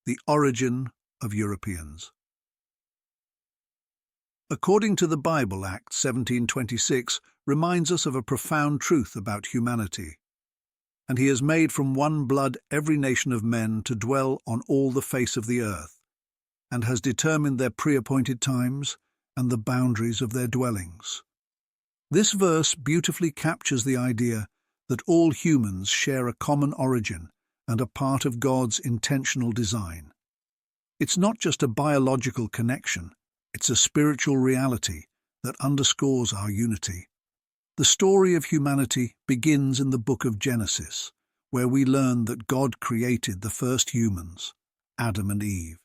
The origin of Europeans. According to the Bible, Act 1726 reminds us of a profound truth about humanity. And he has made from one blood every nation of men to dwell on all the face of the earth, and has determined their pre-appointed times and the boundaries of their dwellings. This verse beautifully captures the idea that all humans share a common origin and are part of God's intentional design. It's not just a biological connection, it's a spiritual reality that underscores our unity. The story of humanity begins in the book of Genesis, where we learn that God created the first humans, Adam and Eve.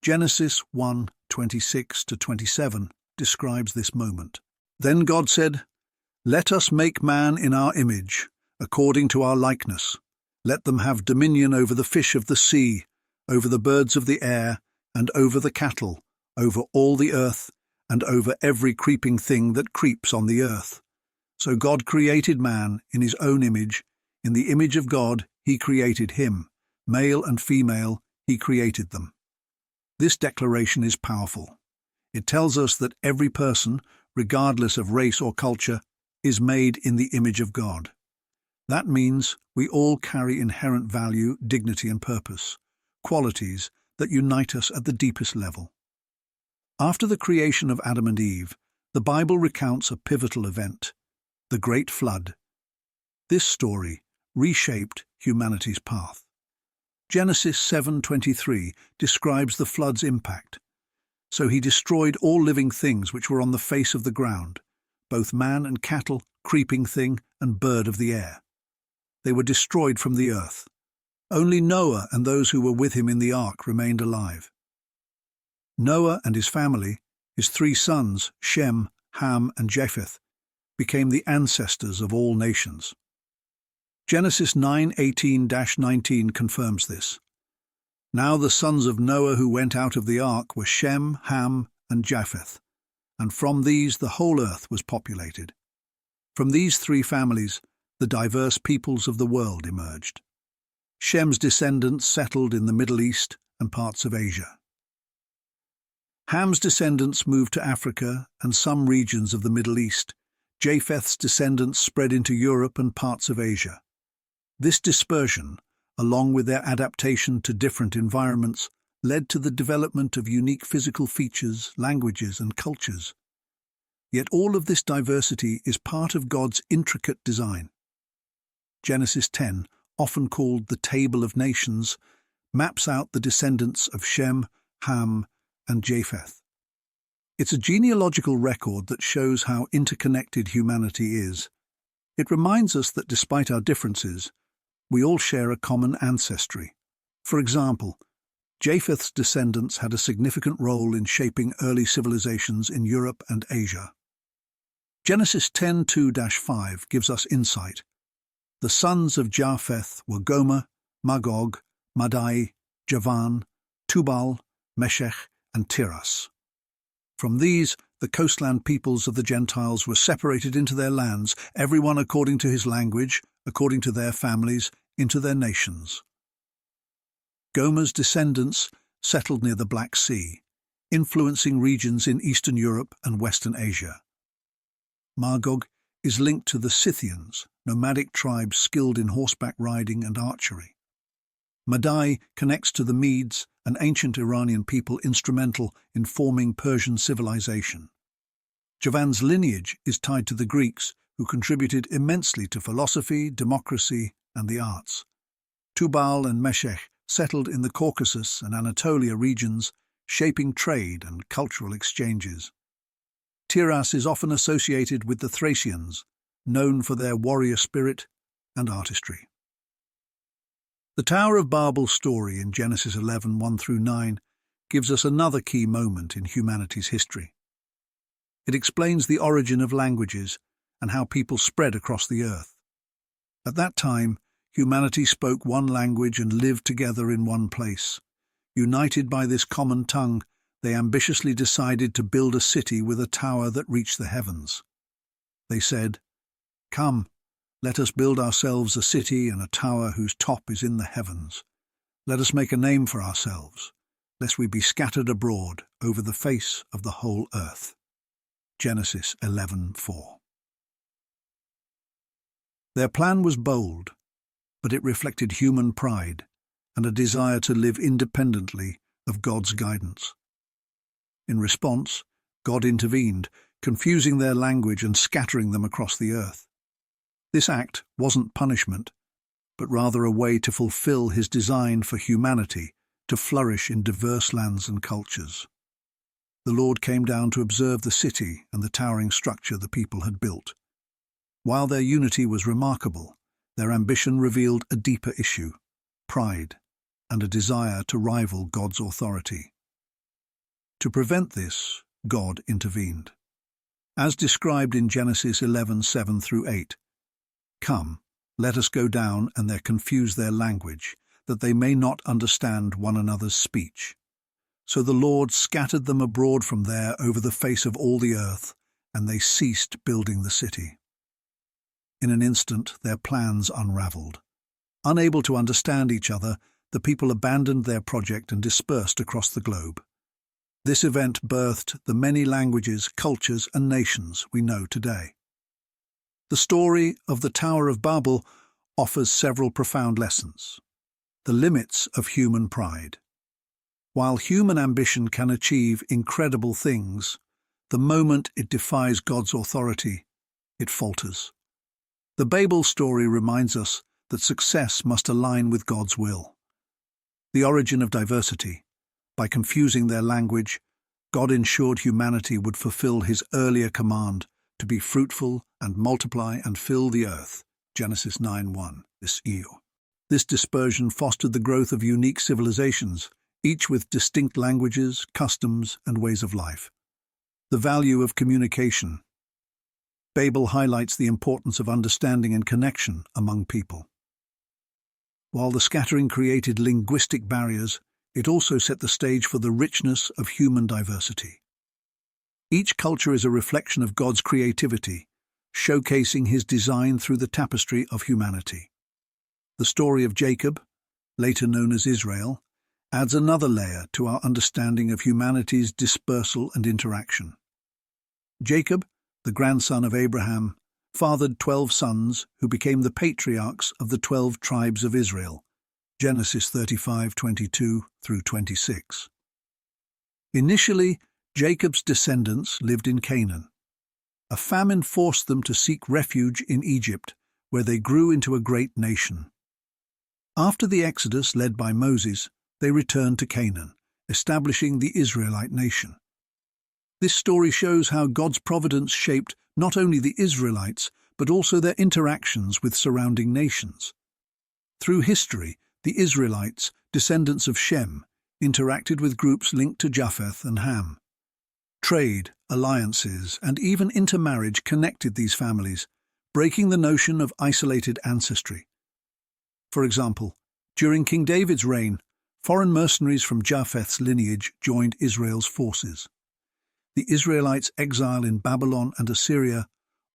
Genesis 1:26-27 describes this moment. Then God said, "Let us make man in our image, according to our likeness. Let them have dominion over the fish of the sea, over the birds of the air, and over the cattle, over all the earth, and over every creeping thing that creeps on the earth." So God created man in his own image. In the image of God he created him. Male and female he created them. This declaration is powerful. It tells us that every person, regardless of race or culture, is made in the image of God. That means we all carry inherent value, dignity and purpose, qualities that unite us at the deepest level. After the creation of Adam and Eve, the Bible recounts a pivotal event, the Great Flood. This story reshaped humanity's path. Genesis 7:23 describes the flood's impact. So he destroyed all living things which were on the face of the ground, both man and cattle, creeping thing and bird of the air. They were destroyed from the earth. Only Noah and those who were with him in the ark remained alive. Noah and his family, his 3 sons, Shem, Ham and Japheth, became the ancestors of all nations. Genesis 9:18-19 confirms this. Now the sons of Noah who went out of the ark were Shem, Ham and Japheth, and from these the whole earth was populated. From these 3 families, the diverse peoples of the world emerged. Shem's descendants settled in the Middle East and parts of Asia. Ham's descendants moved to Africa and some regions of the Middle East. Japheth's descendants spread into Europe and parts of Asia. This dispersion, along with their adaptation to different environments, led to the development of unique physical features, languages and cultures. Yet all of this diversity is part of God's intricate design. Genesis 10, often called the Table of Nations, maps out the descendants of Shem, Ham, and Japheth. It's a genealogical record that shows how interconnected humanity is. It reminds us that despite our differences, we all share a common ancestry. For example, Japheth's descendants had a significant role in shaping early civilizations in Europe and Asia. Genesis 10:2-5 gives us insight. The sons of Japheth were Gomer, Magog, Madai, Javan, Tubal, Meshech, and Tiras. From these, the coastland peoples of the Gentiles were separated into their lands, everyone according to his language, according to their families, into their nations. Gomer's descendants settled near the Black Sea, influencing regions in Eastern Europe and Western Asia. Magog is linked to the Scythians, nomadic tribes skilled in horseback riding and archery. Madai connects to the Medes, an ancient Iranian people instrumental in forming Persian civilization. Javan's lineage is tied to the Greeks, who contributed immensely to philosophy, democracy, and the arts. Tubal and Meshech settled in the Caucasus and Anatolia regions, shaping trade and cultural exchanges. Tiras is often associated with the Thracians, known for their warrior spirit and artistry. The Tower of Babel's story in Genesis 11:1-9 gives us another key moment in humanity's history. It explains the origin of languages and how people spread across the earth. At that time, humanity spoke one language and lived together in one place. United by this common tongue, they ambitiously decided to build a city with a tower that reached the heavens. They said, "Come, let us build ourselves a city and a tower whose top is in the heavens. Let us make a name for ourselves, lest we be scattered abroad over the face of the whole earth. Genesis 11:4. Their plan was bold, but it reflected human pride and a desire to live independently of God's guidance. In response, God intervened, confusing their language and scattering them across the earth. This act wasn't punishment, but rather a way to fulfill his design for humanity to flourish in diverse lands and cultures. The Lord came down to observe the city and the towering structure the people had built. While their unity was remarkable, their ambition revealed a deeper issue: pride and a desire to rival God's authority. To prevent this, God intervened. As described in Genesis 11:7-8, "Come, let us go down and there confuse their language, that they may not understand one another's speech." So the Lord scattered them abroad from there over the face of all the earth, and they ceased building the city. In an instant their plans unraveled. Unable to understand each other, the people abandoned their project and dispersed across the globe. This event birthed the many languages, cultures, and nations we know today. The story of the Tower of Babel offers several profound lessons. The limits of human pride. While human ambition can achieve incredible things, the moment it defies God's authority, it falters. The Babel story reminds us that success must align with God's will. The origin of diversity. By confusing their language, God ensured humanity would fulfill his earlier command to be fruitful and multiply and fill the earth. Genesis 9:1. This dispersion fostered the growth of unique civilizations, each with distinct languages, customs, and ways of life. The value of communication. Babel highlights the importance of understanding and connection among people. While the scattering created linguistic barriers, it also set the stage for the richness of human diversity. Each culture is a reflection of God's creativity, showcasing his design through the tapestry of humanity. The story of Jacob, later known as Israel, adds another layer to our understanding of humanity's dispersal and interaction. Jacob, the grandson of Abraham, fathered 12 sons who became the patriarchs of the 12 tribes of Israel. Genesis 35:22-26. Initially, Jacob's descendants lived in Canaan. A famine forced them to seek refuge in Egypt, where they grew into a great nation. After the Exodus led by Moses, they returned to Canaan, establishing the Israelite nation. This story shows how God's providence shaped not only the Israelites, but also their interactions with surrounding nations. Through history, the Israelites, descendants of Shem, interacted with groups linked to Japheth and Ham. Trade, alliances, and even intermarriage connected these families, breaking the notion of isolated ancestry. For example, during King David's reign, foreign mercenaries from Japheth's lineage joined Israel's forces. The Israelites' exile in Babylon and Assyria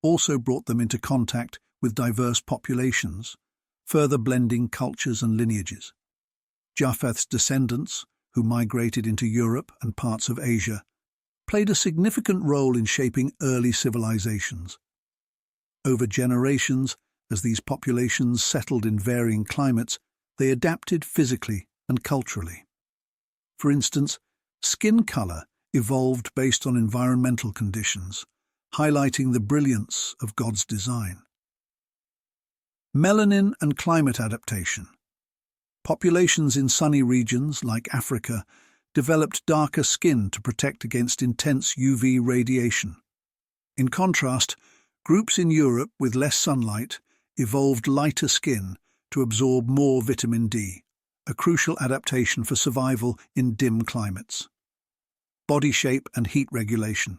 also brought them into contact with diverse populations, further blending cultures and lineages. Japheth's descendants, who migrated into Europe and parts of Asia, played a significant role in shaping early civilizations. Over generations, as these populations settled in varying climates, they adapted physically and culturally. For instance, skin color evolved based on environmental conditions, highlighting the brilliance of God's design. Melanin and climate adaptation. Populations in sunny regions like Africa developed darker skin to protect against intense UV radiation. In contrast, groups in Europe with less sunlight evolved lighter skin to absorb more vitamin D, a crucial adaptation for survival in dim climates. Body shape and heat regulation.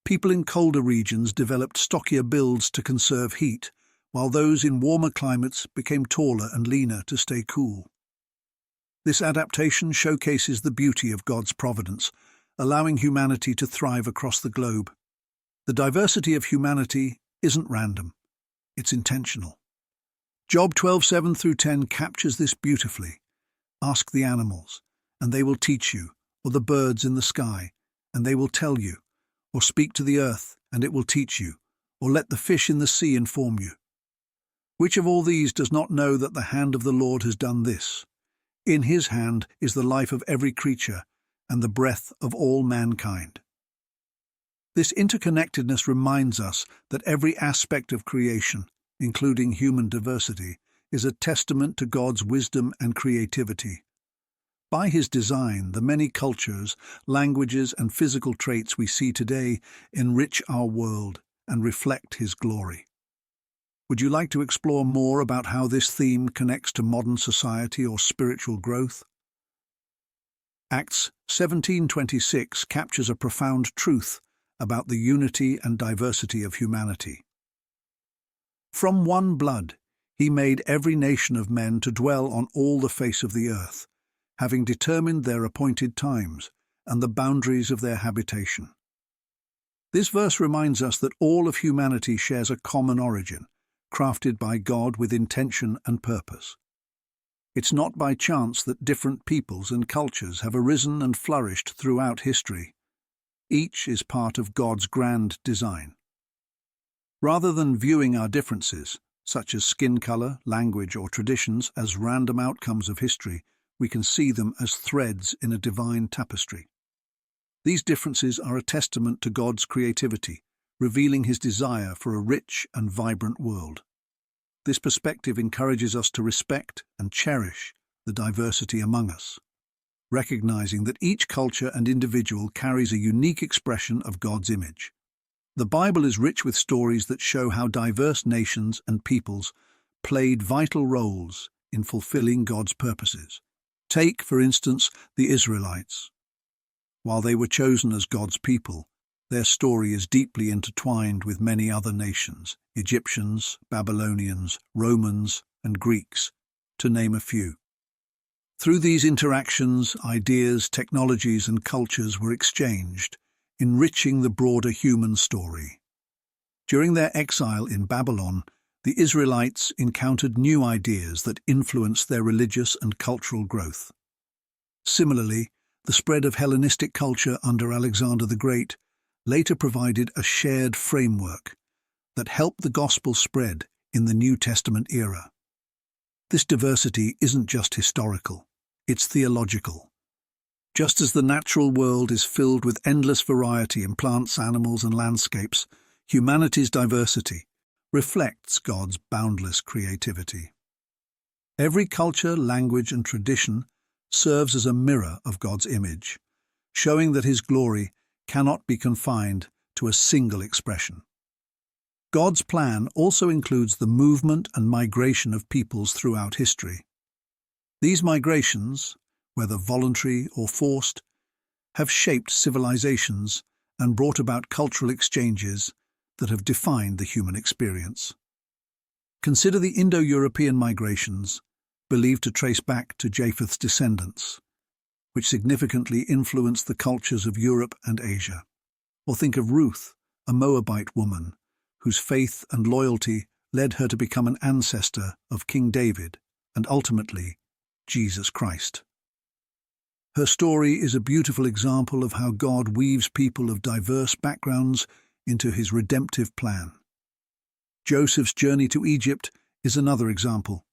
People in colder regions developed stockier builds to conserve heat, while those in warmer climates became taller and leaner to stay cool. This adaptation showcases the beauty of God's providence, allowing humanity to thrive across the globe. The diversity of humanity isn't random, it's intentional. Job 12:7-10 captures this beautifully. Ask the animals, and they will teach you, or the birds in the sky, and they will tell you, or speak to the earth, and it will teach you, or let the fish in the sea inform you. Which of all these does not know that the hand of the Lord has done this? In his hand is the life of every creature, and the breath of all mankind. This interconnectedness reminds us that every aspect of creation, including human diversity, is a testament to God's wisdom and creativity. By his design, the many cultures, languages, and physical traits we see today enrich our world and reflect his glory. Would you like to explore more about how this theme connects to modern society or spiritual growth? Acts 17:26 captures a profound truth about the unity and diversity of humanity. From one blood, he made every nation of men to dwell on all the face of the earth, having determined their appointed times and the boundaries of their habitation. This verse reminds us that all of humanity shares a common origin, crafted by God with intention and purpose. It's not by chance that different peoples and cultures have arisen and flourished throughout history. Each is part of God's grand design. Rather than viewing our differences, such as skin color, language, or traditions, as random outcomes of history, we can see them as threads in a divine tapestry. These differences are a testament to God's creativity, revealing his desire for a rich and vibrant world. This perspective encourages us to respect and cherish the diversity among us, recognizing that each culture and individual carries a unique expression of God's image. The Bible is rich with stories that show how diverse nations and peoples played vital roles in fulfilling God's purposes. Take, for instance, the Israelites. While they were chosen as God's people, their story is deeply intertwined with many other nations: Egyptians, Babylonians, Romans, and Greeks, to name a few. Through these interactions, ideas, technologies, and cultures were exchanged, enriching the broader human story. During their exile in Babylon, the Israelites encountered new ideas that influenced their religious and cultural growth. Similarly, the spread of Hellenistic culture under Alexander the Great later provided a shared framework that helped the gospel spread in the New Testament era. This diversity isn't just historical, it's theological. Just as the natural world is filled with endless variety in plants, animals, and landscapes, humanity's diversity reflects God's boundless creativity. Every culture, language, and tradition serves as a mirror of God's image, showing that his glory cannot be confined to a single expression. God's plan also includes the movement and migration of peoples throughout history. These migrations, whether voluntary or forced, have shaped civilizations and brought about cultural exchanges that have defined the human experience. Consider the Indo-European migrations, believed to trace back to Japheth's descendants, which significantly influenced the cultures of Europe and Asia. Or think of Ruth, a Moabite woman, whose faith and loyalty led her to become an ancestor of King David and ultimately Jesus Christ. Her story is a beautiful example of how God weaves people of diverse backgrounds into his redemptive plan. Joseph's journey to Egypt is another example.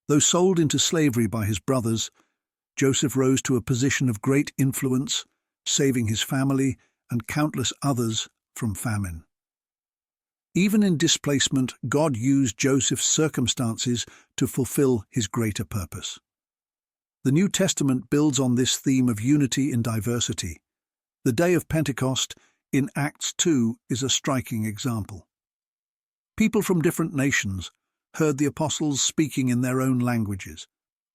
Though sold into slavery by his brothers, Joseph rose to a position of great influence, saving his family and countless others from famine. Even in displacement, God used Joseph's circumstances to fulfill his greater purpose. The New Testament builds on this theme of unity in diversity. The day of Pentecost in Acts 2 is a striking example. People from different nations heard the apostles speaking in their own languages,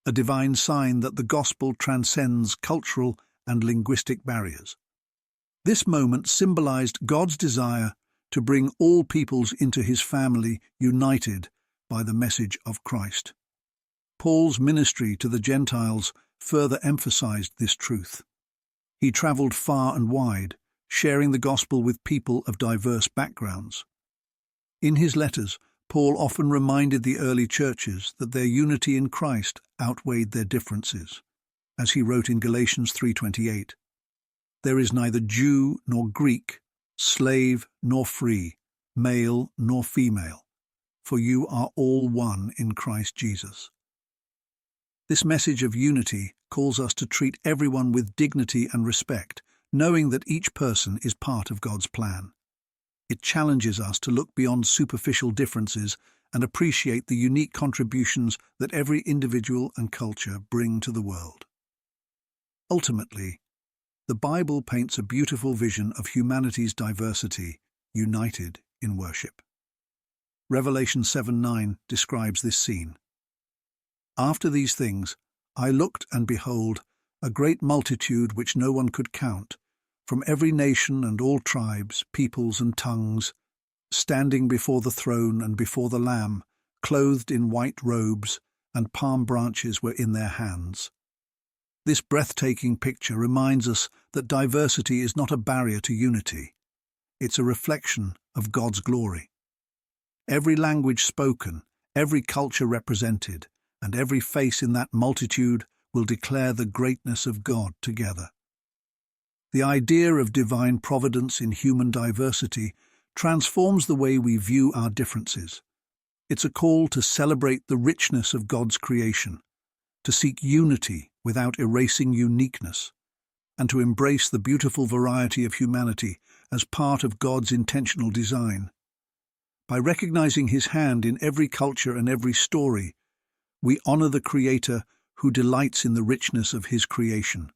a divine sign that the gospel transcends cultural and linguistic barriers. This moment symbolized God's desire to bring all peoples into his family, united by the message of Christ. Paul's ministry to the Gentiles further emphasized this truth. He traveled far and wide, sharing the gospel with people of diverse backgrounds. In his letters, Paul often reminded the early churches that their unity in Christ outweighed their differences, as he wrote in Galatians 3:28, "There is neither Jew nor Greek, slave nor free, male nor female, for you are all one in Christ Jesus." This message of unity calls us to treat everyone with dignity and respect, knowing that each person is part of God's plan. It challenges us to look beyond superficial differences and appreciate the unique contributions that every individual and culture bring to the world. Ultimately, the Bible paints a beautiful vision of humanity's diversity, united in worship. Revelation 7:9 describes this scene. "After these things, I looked, and behold, a great multitude which no one could count, from every nation and all tribes, peoples and tongues, standing before the throne and before the Lamb, clothed in white robes, and palm branches were in their hands." This breathtaking picture reminds us that diversity is not a barrier to unity. It's a reflection of God's glory. Every language spoken, every culture represented, and every face in that multitude will declare the greatness of God together. The idea of divine providence in human diversity transforms the way we view our differences. It's a call to celebrate the richness of God's creation, to seek unity without erasing uniqueness, and to embrace the beautiful variety of humanity as part of God's intentional design. By recognizing His hand in every culture and every story, we honor the Creator who delights in the richness of His creation.